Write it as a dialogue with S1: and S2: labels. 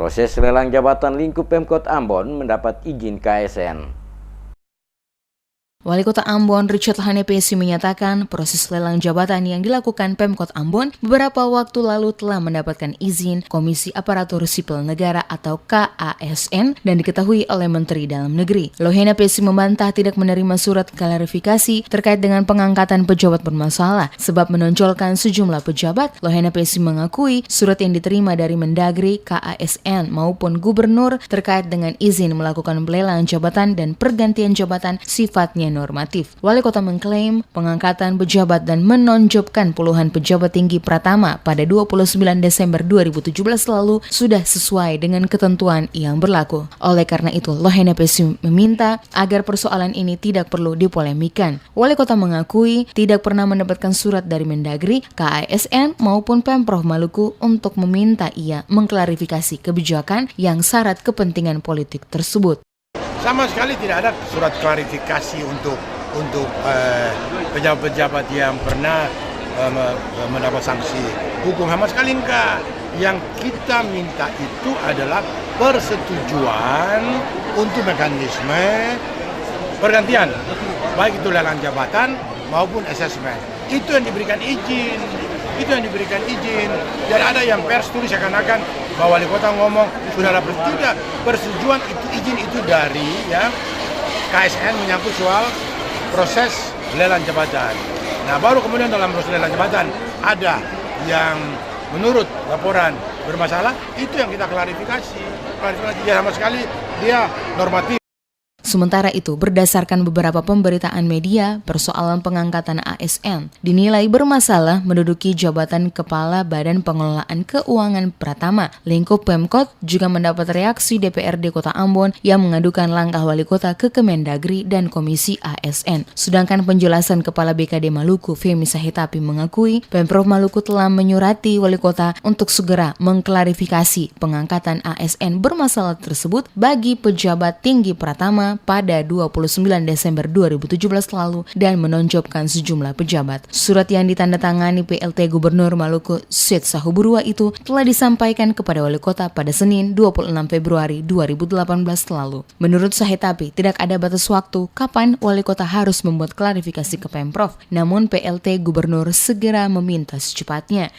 S1: Proses lelang jabatan lingkup Pemkot Ambon mendapat izin KSN.
S2: Wali Kota Ambon Richard Hanepesi menyatakan proses lelang jabatan yang dilakukan Pemkot Ambon beberapa waktu lalu telah mendapatkan izin Komisi Aparatur Sipil Negara atau KASN dan diketahui oleh Menteri Dalam Negeri. Hanepesi membantah tidak menerima surat klarifikasi terkait dengan pengangkatan pejabat bermasalah sebab menonjolkan sejumlah pejabat. Hanepesi mengakui surat yang diterima dari Mendagri, KASN maupun Gubernur terkait dengan izin melakukan lelang jabatan dan pergantian jabatan sifatnya normatif. Wali Kota mengklaim pengangkatan pejabat dan menonjolkan puluhan pejabat tinggi Pratama pada 29 Desember 2017 lalu sudah sesuai dengan ketentuan yang berlaku. Oleh karena itu, Hanepesi meminta agar persoalan ini tidak perlu dipolemikan. Wali Kota mengakui tidak pernah mendapatkan surat dari Mendagri, KASN maupun Pemprov Maluku untuk meminta ia mengklarifikasi kebijakan yang syarat kepentingan politik tersebut.
S3: Sama sekali tidak ada surat klarifikasi untuk pejabat-pejabat yang pernah mendapat sanksi hukum, sama sekali enggak. Yang kita minta itu adalah persetujuan untuk mekanisme pergantian, baik itu lelang jabatan maupun asesmen. Itu yang diberikan izin. Dan ada yang pers tulis seakan-akan bahwa wali kota ngomong sudah dapat, tidak, persetujuan itu, izin itu dari KSN menyangkut soal proses lelang jabatan. Nah, baru kemudian dalam proses lelang jabatan ada yang menurut laporan bermasalah, itu yang kita klarifikasi ya, sama sekali dia normatif.
S2: Sementara itu, berdasarkan beberapa pemberitaan media, persoalan pengangkatan ASN dinilai bermasalah menduduki jabatan Kepala Badan Pengelolaan Keuangan Pratama. Lingkup Pemkot juga mendapat reaksi DPRD Kota Ambon yang mengadukan langkah wali kota ke Kemendagri dan Komisi ASN. Sedangkan penjelasan Kepala BKD Maluku, Femi Sahitapi, mengakui Pemprov Maluku telah menyurati wali kota untuk segera mengklarifikasi pengangkatan ASN bermasalah tersebut bagi pejabat tinggi Pratama pada 29 Desember 2017 lalu dan menonjolkan sejumlah pejabat. Surat yang ditandatangani PLT Gubernur Maluku Syed Sahuburua itu telah disampaikan kepada wali kota pada Senin 26 Februari 2018 lalu. Menurut Sahitapi, tidak ada batas waktu kapan wali kota harus membuat klarifikasi ke Pemprov, namun PLT Gubernur segera meminta secepatnya.